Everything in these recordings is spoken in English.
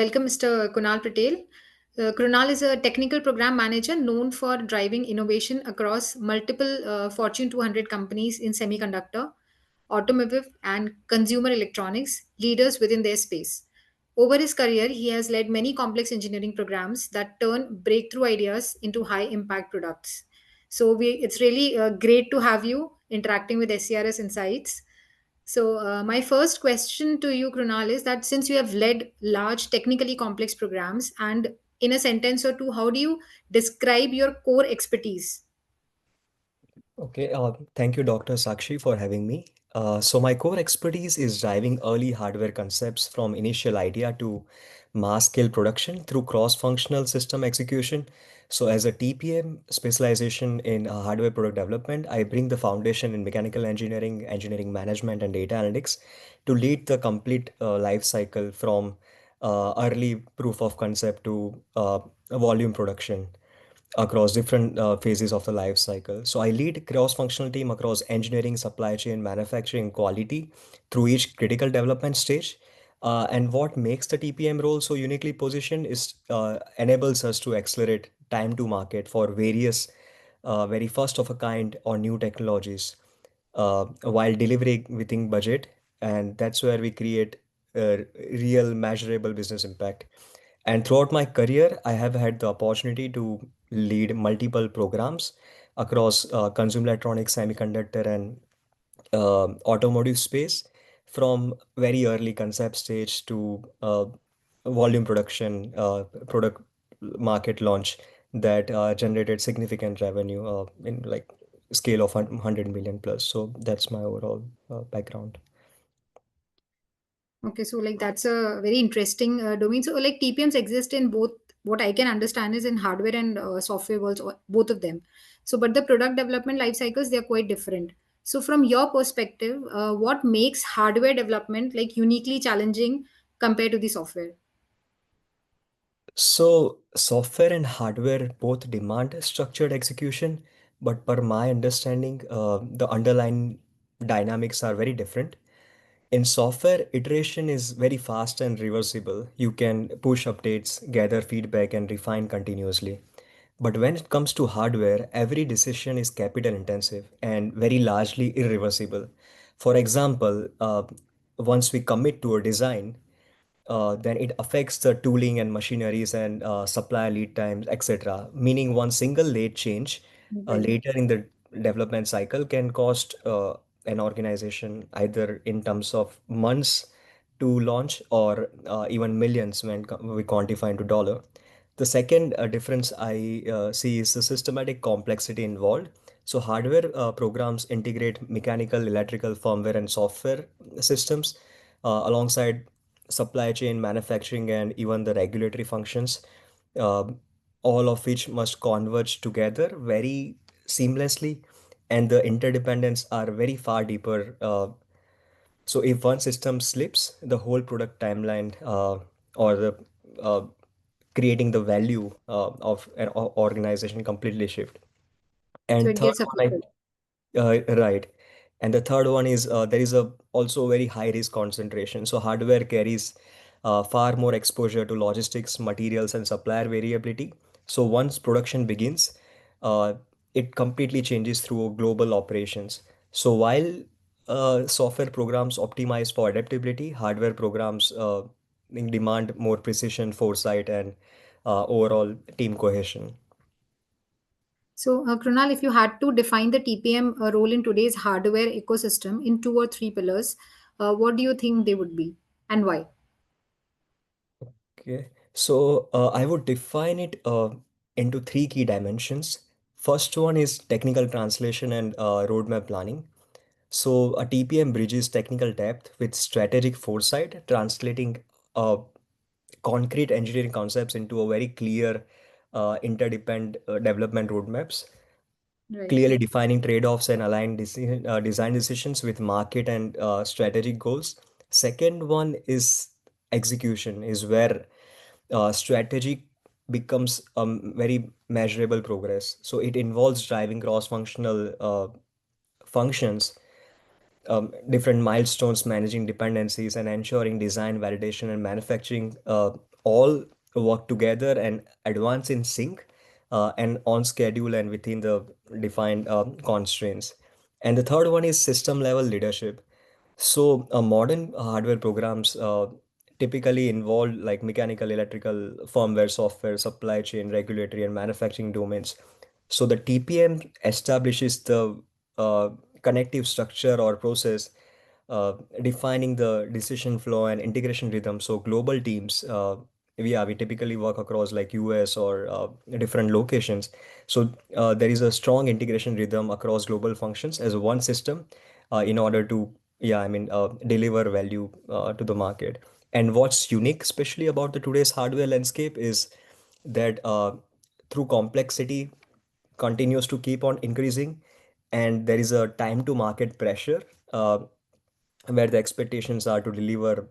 welcome Mr. Kunal Patel. Krunal is a technical program manager known for driving innovation across multiple Fortune 200 companies in semiconductor, automotive, and consumer electronics, leaders within their space. Over his career, he has led many complex engineering programs that turn breakthrough ideas into high impact products. It's really great to have you interacting with SCRS Insights. My first question to you, Krunal, is that since you have led large, technically complex programs, and in a sentence or two, how do you describe your core expertise? Okay, thank you, Dr. Sakshi, for having me. So my core expertise is driving early hardware concepts from initial idea to mass scale production through cross-functional system execution. So as a TPM specialization in hardware product development, I bring the foundation in mechanical engineering, engineering management, and data analytics to lead the complete life cycle from early proof of concept to volume production across different phases of the life cycle. So I lead cross-functional team across engineering, supply chain, manufacturing, quality through each critical development stage. And what makes the TPM role so uniquely positioned is enables us to accelerate time to market for various very first of a kind or new technologies while delivering within budget. And that's where we create real measurable business impact. And throughout my career, I have had the opportunity to lead multiple programs across consumer electronics, semiconductor, and automotive space, from very early concept stage to volume production, product market launch that generated significant revenue in like scale of 100 million plus. So that's my overall background. Okay, so like that's a very interesting domain. So like TPMs exist in both. What I can understand is in hardware and software worlds, both of them. So, but the product development life cycles they are quite different. So, from your perspective, what makes hardware development like uniquely challenging compared to the software? So, software and hardware both demand structured execution, but per my understanding, the underlying dynamics are very different. In software, iteration is very fast and reversible. You can push updates, gather feedback, and refine continuously. But when it comes to hardware, every decision is capital intensive and very largely irreversible. For example, once we commit to a design, then it affects the tooling and machineries and supply lead times, etc. Meaning one single late change Right. later in the development cycle can cost an organization either in terms of months to launch or even millions when we quantify into dollar. The second difference I see is the systematic complexity involved. So hardware programs integrate mechanical, electrical, firmware, and software systems alongside supply chain, manufacturing, and even the regulatory functions, uh, all of which must converge together very seamlessly, and the interdependence are very far deeper. So if one system slips, the whole product timeline or the uh, creating the value of an organization completely shift. So And it third gets one, affected. right. And the third one is there is a also very high risk concentration. So hardware carries far more exposure to logistics, materials, and supplier variability. So once production begins, uh, it completely changes through global operations. So while software programs optimize for adaptability, hardware programs demand more precision, foresight, and overall team cohesion. So, Krunal, if you had to define the TPM role in today's hardware ecosystem in two or three pillars, what do you think they would be and why? Okay, so I would define it into three key dimensions. First one is technical translation and roadmap planning. So a TPM bridges technical depth with strategic foresight, translating concrete engineering concepts into a very clear interdependent development roadmaps, Right. clearly defining trade-offs and align design decisions with market and strategic goals. Second one is execution, is where strategy becomes very measurable progress. So it involves driving cross-functional functions, different milestones, managing dependencies, and ensuring design validation and manufacturing all work together and advance in sync, and on schedule and within the defined constraints. And the third one is system level leadership. So, modern hardware programs typically involve like mechanical, electrical, firmware, software, supply chain, regulatory, and manufacturing domains. So, the TPM establishes the uh, connective structure or process, uh, defining the decision flow and integration rhythm. So, global teams, we typically work across like US or different locations. So, there is a strong integration rhythm across global functions as one system in order to deliver value to the market. And what's unique, especially about the today's hardware landscape, is that through complexity continues to keep on increasing, and there is a time to market pressure, uh, where the expectations are to deliver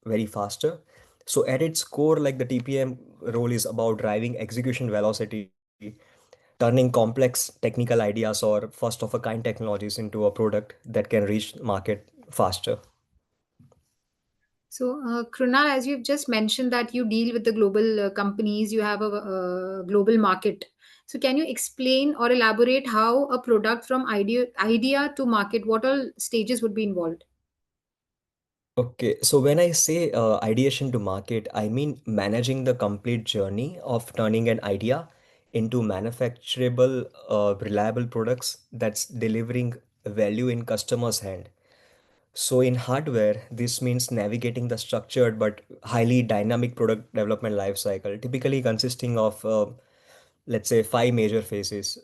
very faster. So at its core, like the TPM role is about driving execution velocity, turning complex technical ideas or first of a kind technologies into a product that can reach market faster. So, Krunal, as you've just mentioned that you deal with the global companies, you have a global market. So, can you explain or elaborate how a product from idea to market, what all stages would be involved? Okay, so when I say ideation to market, I mean managing the complete journey of turning an idea into manufacturable, reliable products that's delivering value in customers' hand. So in hardware, this means navigating the structured but highly dynamic product development lifecycle, typically consisting of, let's say, five major phases,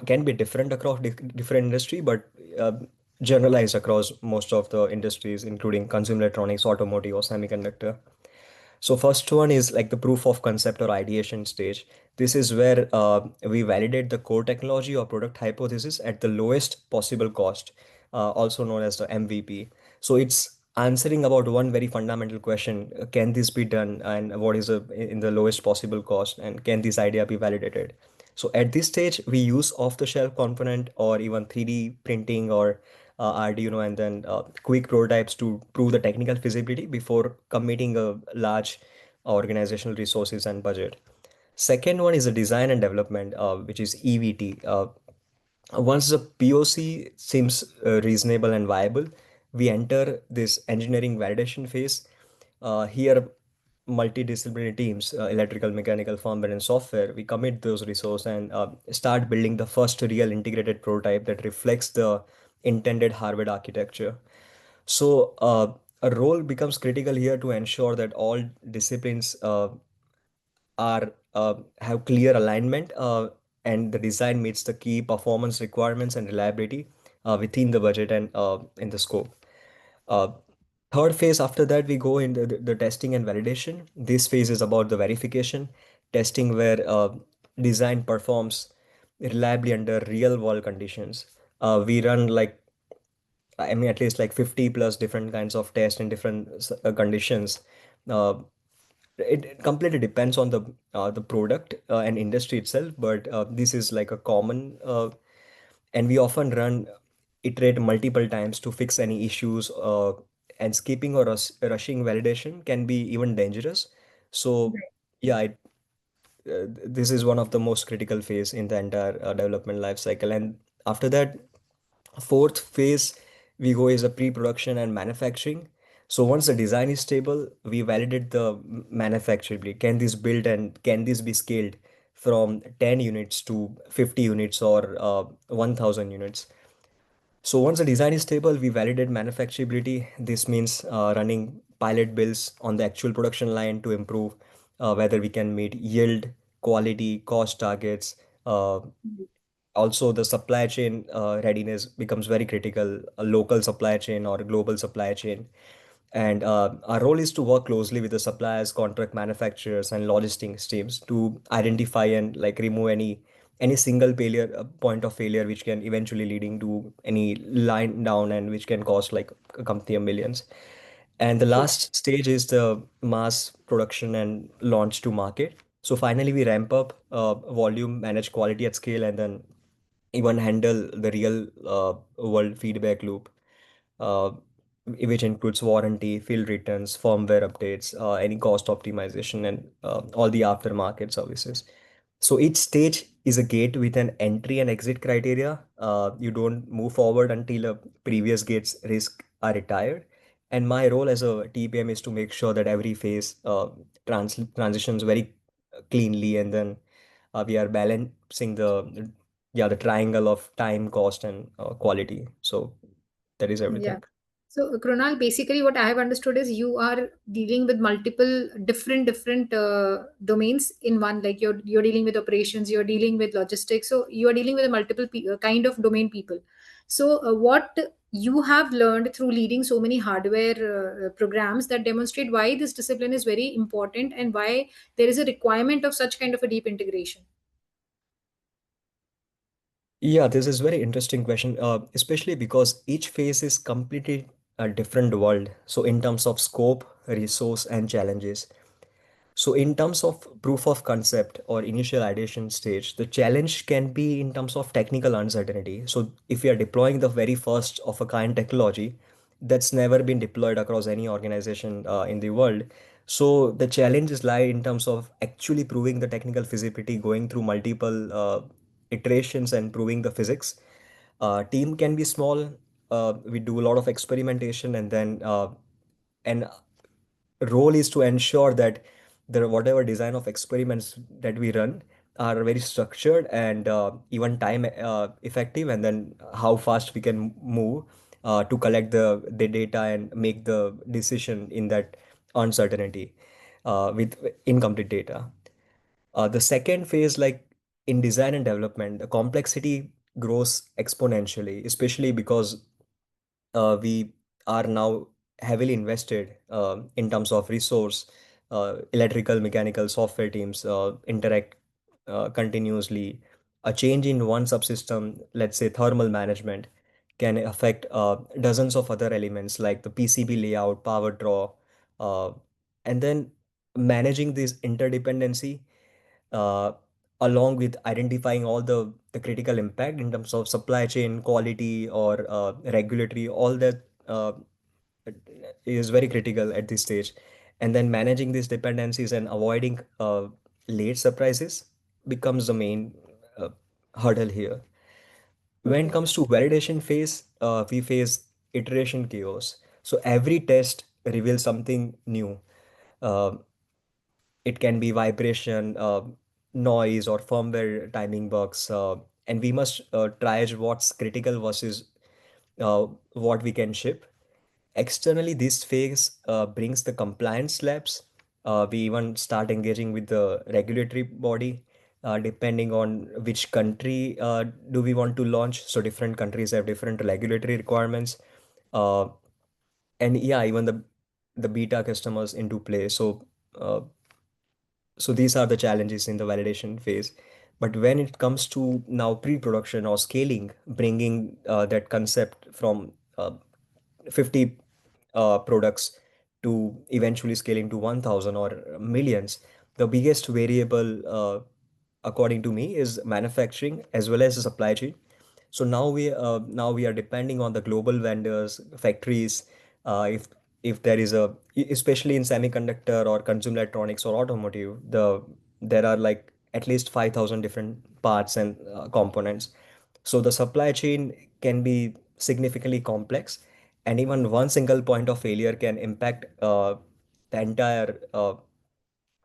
can be different across different industry, but uh, generalized across most of the industries, including consumer electronics, automotive, or semiconductor. So first one is like the proof of concept or ideation stage. This is where we validate the core technology or product hypothesis at the lowest possible cost, also known as the MVP. So it's answering about one very fundamental question: can this be done, and what is in the lowest possible cost, and can this idea be validated? So at this stage, we use off-the-shelf component or even 3D printing or Arduino, and then quick prototypes to prove the technical feasibility before committing a large organizational resources and budget. Second one is the design and development, which is EVT. Once the POC seems reasonable and viable, we enter this engineering validation phase. Here, multidisciplinary teams, electrical, mechanical, firmware, and software, we commit those resources and start building the first real integrated prototype that reflects the intended hardware architecture. So, a role becomes critical here to ensure that all disciplines are have clear alignment, and the design meets the key performance requirements and reliability within the budget and in the scope. Uh, Third phase after that, we go into the testing and validation. This phase is about the verification testing, where design performs reliably under real world conditions. We run like, I mean, at least like 50 plus different kinds of tests in different conditions. Uh, it completely depends on the product and industry itself, but this is like a common, and we often iterate multiple times to fix any issues, and skipping or rushing validation can be even dangerous. So yeah, this is one of the most critical phase in the entire development life cycle. And after that, fourth phase we go is a pre-production and manufacturing. So once the design is stable, we validate the manufacturability. Can this build and can this be scaled from 10 units to 50 units or 1000 units? So once the design is stable, we validate manufacturability. This means running pilot builds on the actual production line to improve whether we can meet yield, quality, cost targets. Also, the supply chain readiness becomes very critical, a local supply chain or a global supply chain. And our role is to work closely with the suppliers, contract manufacturers, and logistics teams to identify and like remove any single failure point of failure which can eventually leading to any line down and which can cost like a company a millions. And the last stage is the mass production and launch to market. So finally, we ramp up volume, manage quality at scale, and then even handle the real world feedback loop. Uh, which includes warranty, field returns, firmware updates, any cost optimization, and all the aftermarket services. So each stage is a gate with an entry and exit criteria. You don't move forward until a previous gate's risk are retired. And my role as a TPM is to make sure that every phase transitions very cleanly, and then we are balancing the triangle of time, cost, and quality. So that is Yeah. everything. So, Krunal, basically, what I have understood is you are dealing with multiple different domains in one. Like you're dealing with operations, you're dealing with logistics. So you are dealing with a multiple kind of domain people. So, what you have learned through leading so many hardware programs that demonstrate why this discipline is very important and why there is a requirement of such kind of a deep integration. Yeah, this is very interesting question, especially because each phase is completely a different world. So in terms of scope, resource, and challenges. So in terms of proof of concept or initial ideation stage, the challenge can be in terms of technical uncertainty. So if we are deploying the very first of a kind technology that's never been deployed across any organization in the world, so the challenges lie in terms of actually proving the technical feasibility, going through multiple iterations and proving the physics. Team can be small. We do a lot of experimentation, and then and role is to ensure that the whatever design of experiments that we run are very structured and even time effective, and then how fast we can move to collect the data and make the decision in that uncertainty with incomplete data. The second phase, like in design and development, the complexity grows exponentially, especially because we are now heavily invested in terms of resource. Electrical, mechanical, software teams interact continuously. A change in one subsystem, let's say thermal management, can affect dozens of other elements like the PCB layout, power draw, uh, and then managing this interdependency uh, along with identifying all the critical impact in terms of supply chain, quality, or regulatory, all that is very critical at this stage. And then managing these dependencies and avoiding late surprises becomes the main uh, hurdle here. When it Okay. comes to validation phase, we face iteration chaos. So every test reveals something new. Uh, it can be vibration, noise, or firmware timing bugs, and we must triage what's critical versus what we can ship. Externally, this phase brings the compliance labs. We even start engaging with the regulatory body, depending on which country do we want to launch. So different countries have different regulatory requirements, uh, and yeah, even the beta customers into play. Uh, so these are the challenges in the validation phase. But when it comes to now pre-production or scaling, bringing that concept from 50 products to eventually scaling to 1000 or millions, the biggest variable, according to me, is manufacturing as well as the supply chain. So now we are depending on the global vendors, factories. If there is especially in semiconductor or consumer electronics or automotive, there are like at least 5,000 different parts and components. So the supply chain can be significantly complex, and even one single point of failure can impact the entire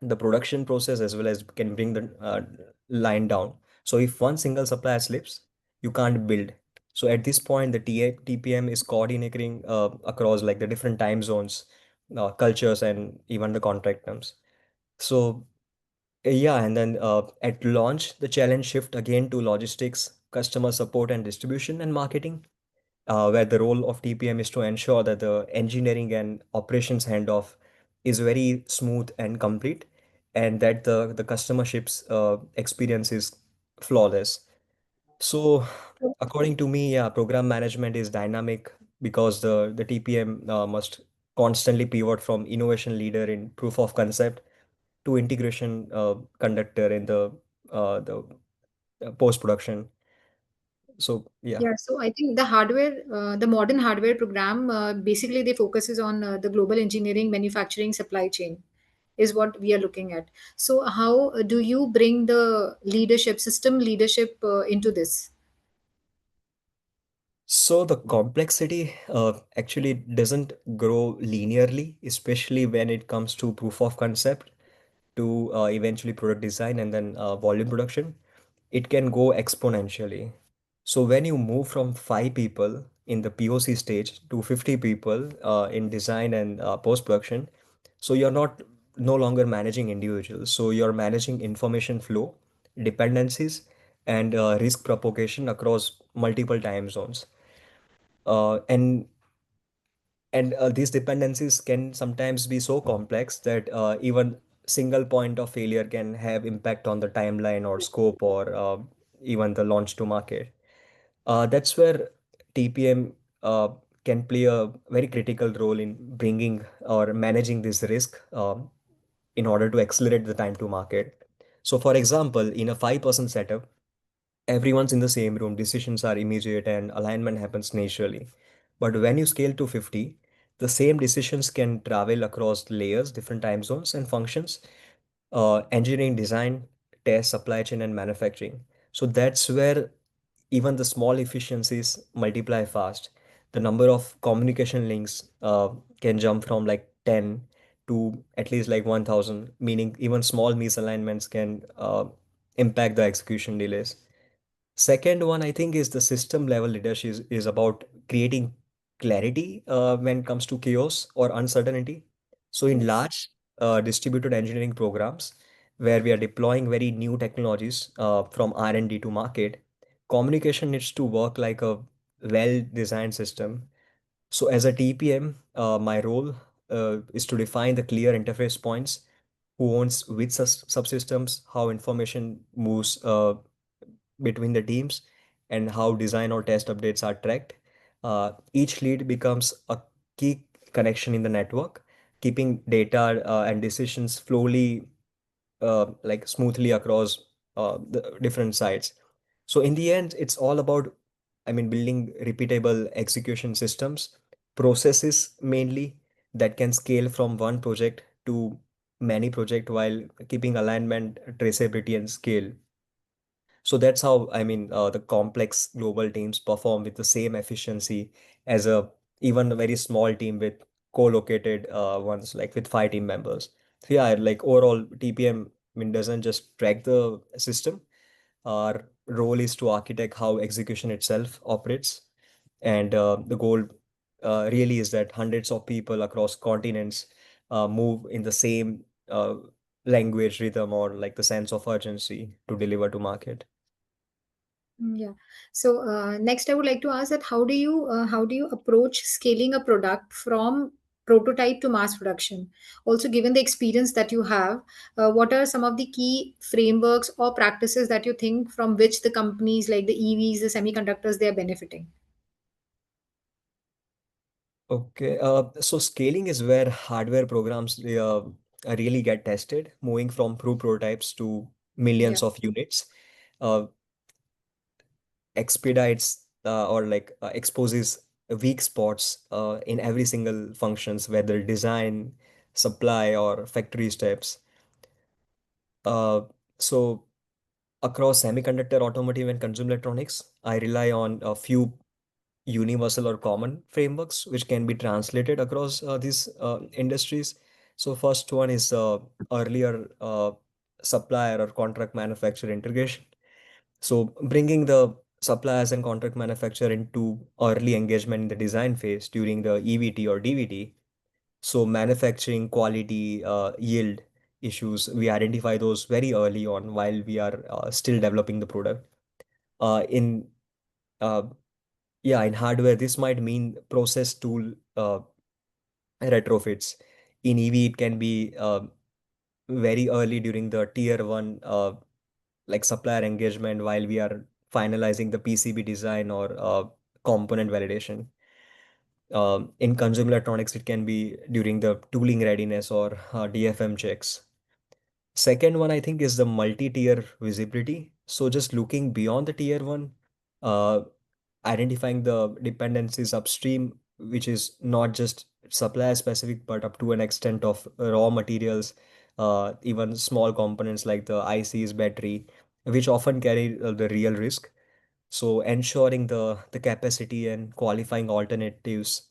the production process as well as can bring the line down. So if one single supplier slips, you can't build. So at this point, the TPM is coordinating across like the different time zones, cultures, and even the contract terms. So yeah, and then at launch, the challenge shift again to logistics, customer support, and distribution and marketing, where the role of TPM is to ensure that the engineering and operations handoff is very smooth and complete, and that the customer ship's experience is flawless. So, according to me, yeah, program management is dynamic because the TPM must constantly pivot from innovation leader in proof of concept to integration conductor in the post production. So yeah. Yeah, so I think the hardware, the modern hardware program, basically they focuses on the global engineering, manufacturing, supply chain, is what we are looking at. So how do you bring the leadership, system leadership into this? So the complexity actually doesn't grow linearly, especially when it comes to proof of concept to eventually product design and then volume production. It can go exponentially. So when you move from 5 people in the POC stage to 50 people in design and post-production, so you're not no longer managing individuals. So you're managing information flow, dependencies, and risk propagation across multiple time zones. And these dependencies can sometimes be so complex that even single point of failure can have impact on the timeline or scope or even the launch to market. That's where TPM can play a very critical role in bringing or managing this risk in order to accelerate the time to market. So, for example, in a 5% setup, everyone's in the same room, decisions are immediate, and alignment happens naturally. But when you scale to 50, the same decisions can travel across layers, different time zones, and functions, engineering, design, test, supply chain, and manufacturing. So that's where even the small efficiencies multiply fast. The number of communication links can jump from like 10 to at least like 1000, meaning even small misalignments can impact the execution delays. Second one, I think, is the system level leadership is about creating clarity when it comes to chaos or uncertainty. So in Yes. large distributed engineering programs where we are deploying very new technologies from R&D to market, communication needs to work like a well-designed system. So as a TPM, my role is to define the clear interface points, who owns which subsystems, how information moves between the teams, and how design or test updates are tracked. Each lead becomes a key connection in the network, keeping data and decisions flowly like smoothly across the different sites. So in the end, it's all about, I mean, building repeatable execution systems, processes mainly that can scale from one project to many project while keeping alignment, traceability, and scale. So that's how, I mean, the complex global teams perform with the same efficiency as a even a very small team with co-located ones, like with 5 team members. So yeah, like overall, TPM, I mean, doesn't just track the system. Our role is to architect how execution itself operates, and the goal really is that hundreds of people across continents move in the same language, rhythm, or like the sense of urgency to deliver to market. Yeah. So next, I would like to ask that how do you approach scaling a product from prototype to mass production? Also, given the experience that you have, what are some of the key frameworks or practices that you think from which the companies like the EVs, the semiconductors, they are benefiting? Okay, so scaling is where hardware programs really get tested, moving from prototypes to Yeah. millions of units, uh, expedites or like exposes weak spots in every single functions, whether design, supply, or factory steps. Uh, so across semiconductor, automotive, and consumer electronics, I rely on a few universal or common frameworks which can be translated across these industries. So first one is earlier supplier or contract manufacturer integration. So bringing the suppliers and contract manufacturer into early engagement in the design phase during the EVT or DVT. So manufacturing quality, yield issues, we identify those very early on while we are still developing the product. In uh, Yeah, in hardware, this might mean process tool retrofits. In EV, it can be very early during the tier one, like supplier engagement while we are finalizing the PCB design or component validation. In consumer electronics, it can be during the tooling readiness or DFM checks. Second one, I think, is the multi-tier visibility. So just looking beyond the tier one, uh, identifying the dependencies upstream, which is not just supplier specific, but up to an extent of raw materials, even small components like the ICs, battery, which often carry the real risk. So ensuring the capacity and qualifying alternatives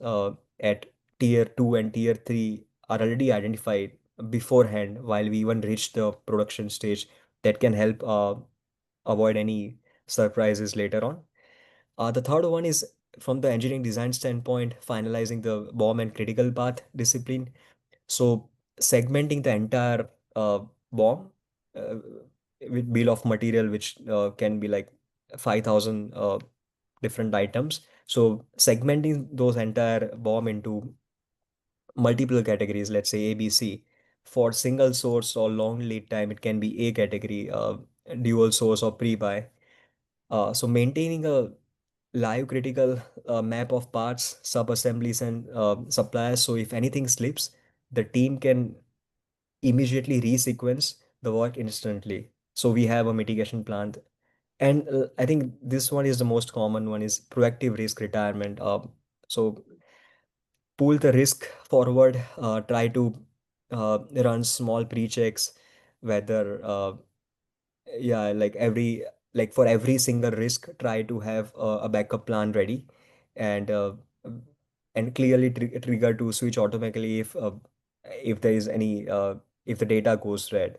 at tier 2 and tier 3 are already identified beforehand while we even reach the production stage, that can help avoid any surprises later on. The third one is from the engineering design standpoint, finalizing the BOM and critical path discipline. So segmenting the entire BOM uh, with bill of material, which can be like 5,000 different items. So segmenting those entire BOM into multiple categories, let's say A, B, C. For single source or long lead time, it can be A category, dual source or pre-buy. So maintaining a live critical map of parts, sub-assemblies, and suppliers. So if anything slips, the team can immediately resequence the work instantly. So we have a mitigation plan. And I think this one is the most common one is proactive risk retirement. So pull the risk forward, try to run small pre-checks, whether yeah, like for every single risk, try to have a backup plan ready, and clearly trigger to switch automatically if there is any if the data goes red.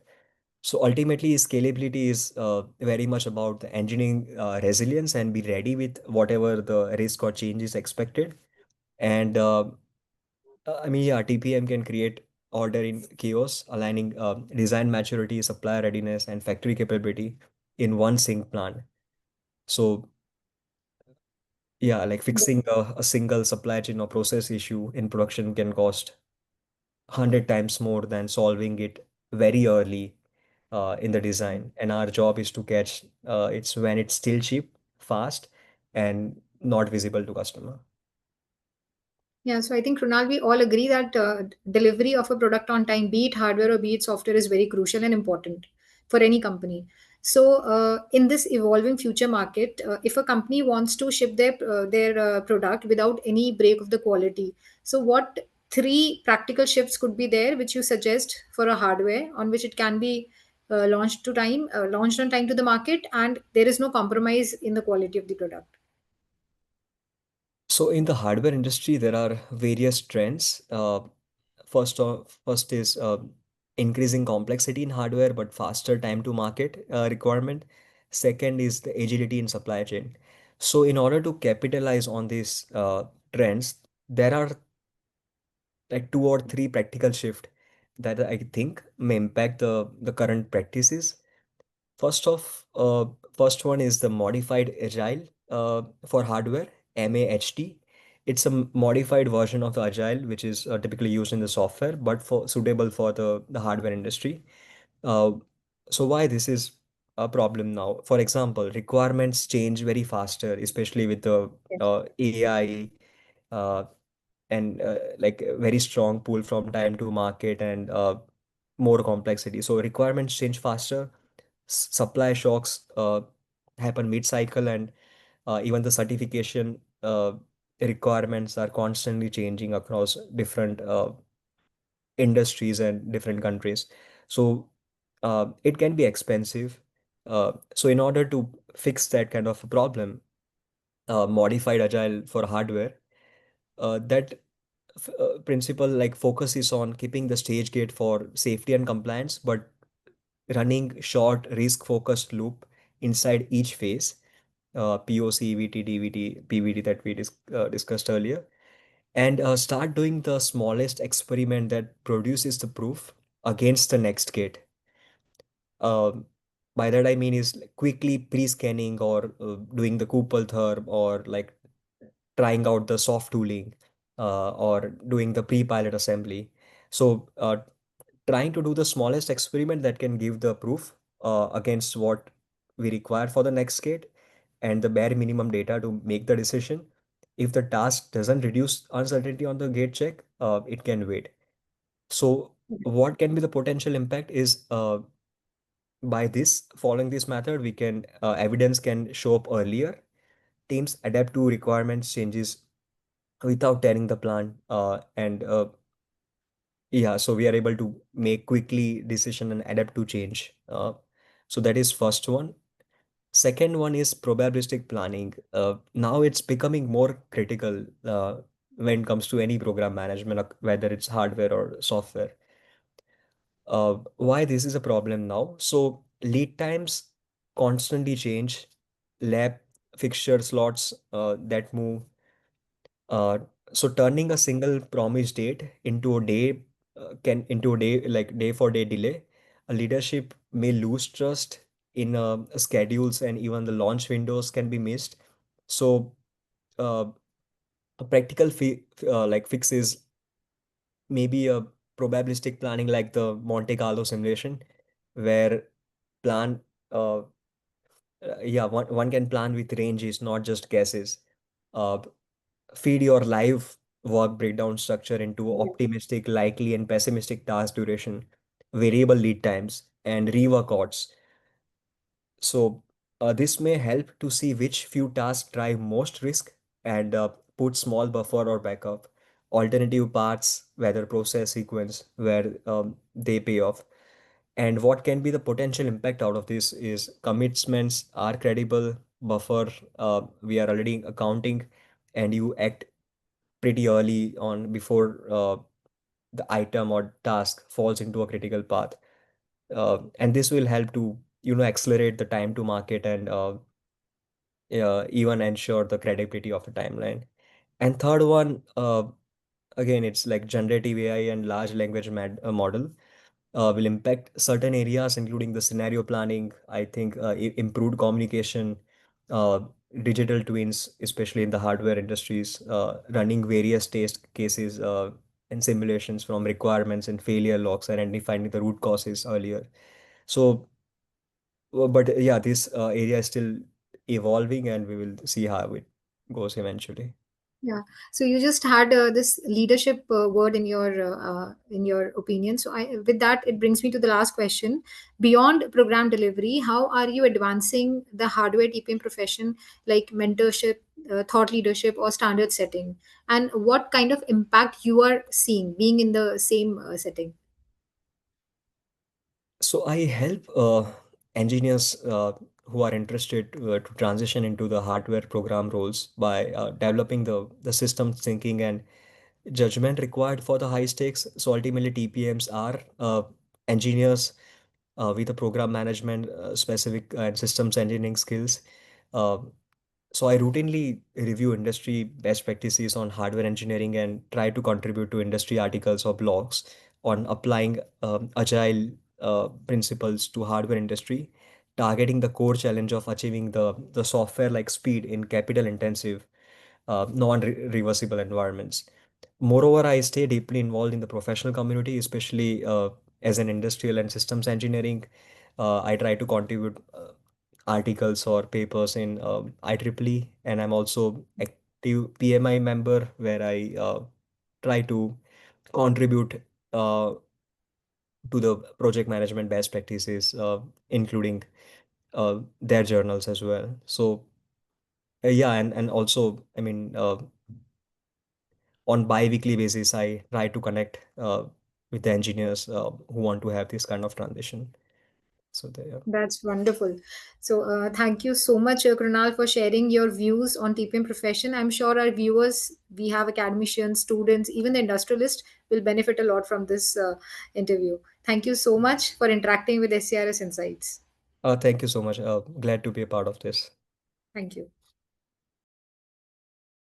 So ultimately, scalability is very much about the engineering resilience and be ready with whatever the risk or change is expected. And I mean, yeah, TPM can create order in chaos, aligning design maturity, supply readiness, and factory capability in one sync plan. So, yeah, like fixing a single supply chain or process issue in production can cost 100 times more than solving it very early in the design. And our job is to catch it's when it's still cheap, fast, and not visible to customer. Yeah, so I think, Krunal, we all agree that delivery of a product on time, be it hardware or be it software, is very crucial and important for any company. So, in this evolving future market, if a company wants to ship their product without any break of the quality, so what three practical shifts could be there, which you suggest for a hardware on which it can be launched on time to the market, and there is no compromise in the quality of the product? So in the hardware industry, there are various trends. First is increasing complexity in hardware, but faster time to market requirement. Second is the agility in supply chain. So in order to capitalize on these trends, there are like two or three practical shift that I think may impact the current practices. First off, first one is the modified agile for hardware, MAHT. It's a modified version of the agile, which is typically used in the software, but for suitable for the hardware industry. Uh, so why this is a problem now? For example, requirements change very faster, especially with the AI uh, and like a very strong pull from time to market and more complexity. So requirements change faster, supply shocks happen mid-cycle, and even the certification requirements are constantly changing across different industries and different countries. So it can be expensive. So in order to fix that kind of a problem, modified agile for hardware, that principle like focuses on keeping the stage gate for safety and compliance, but running short risk focused loop inside each phase, POC, VT, DVT, PVT that we discussed earlier, and start doing the smallest experiment that produces the proof against the next gate. Um, by that I mean is like quickly pre-scanning or doing the Kupal or like trying out the soft tooling or doing the pre-pilot assembly. So trying to do the smallest experiment that can give the proof against what we require for the next gate and the bare minimum data to make the decision. If the task doesn't reduce uncertainty on the gate check, it can wait. So what can be the potential impact is by this following this method, we can evidence can show up earlier. teams adapt to requirements changes without tearing the plan. And Yeah, so we are able to make quickly decision and adapt to change. So that is first one. Second one is probabilistic planning. Now it's becoming more critical when it comes to any program management, whether it's hardware or software. Why this is a problem now? So lead times constantly change, lab fixture slots that move. Uh, so turning a single promise date into a day can into a day like day for day delay. A leadership may lose trust in schedules, and even the launch windows can be missed. So uh, a practical like fixes maybe a probabilistic planning like the Monte Carlo simulation, where plan uh, yeah, one can plan with ranges, not just guesses. Uh, Feed your live work breakdown structure into optimistic, likely, and pessimistic task duration, variable lead times, and rework odds. So, this may help to see which few tasks drive most risk and put small buffer or backup, alternative paths, whether process sequence, where they pay off. And what can be the potential impact out of this is commitments are credible, buffer, we are already accounting, and you act pretty early on before the item or task falls into a critical path. And this will help to, accelerate the time to market and even ensure the credibility of the timeline. And third one, again, it's like generative AI and large language model will impact certain areas, including the scenario planning. I think improved communication, uh, digital twins, especially in the hardware industries, running various test cases and simulations from requirements and failure logs, identifying the root causes earlier. So, but yeah, this area is still evolving, and we will see how it goes eventually. Yeah. So you just had this leadership word in your opinion. So with that, it brings me to the last question. Beyond program delivery, how are you advancing the hardware TPM profession, like mentorship, thought leadership, or standard setting? And what kind of impact you are seeing being in the same setting? So I help engineers who are interested to transition into the hardware program roles by developing the system thinking and judgment required for the high stakes. So ultimately, TPMs are engineers with a program management specific and systems engineering skills. Uh, so I routinely review industry best practices on hardware engineering and try to contribute to industry articles or blogs on applying agile principles to hardware industry, targeting the core challenge of achieving the software like speed in capital intensive, non-reversible environments. Moreover, I stay deeply involved in the professional community, especially as an industrial and systems engineering. I try to contribute articles or papers in IEEE, and I'm also active PMI member where I try to contribute to the project management best practices, including their journals as well. So yeah, and also, I mean, on bi-weekly basis, I try to connect with the engineers who want to have this kind of transition. So there. That's wonderful. So, thank you so much, Krunal, for sharing your views on TPM profession. I'm sure our viewers, we have academicians, students, even the industrialists, will benefit a lot from this interview. Thank you so much for interacting with SCRS Insights. Thank you so much. Glad to be a part of this. Thank you.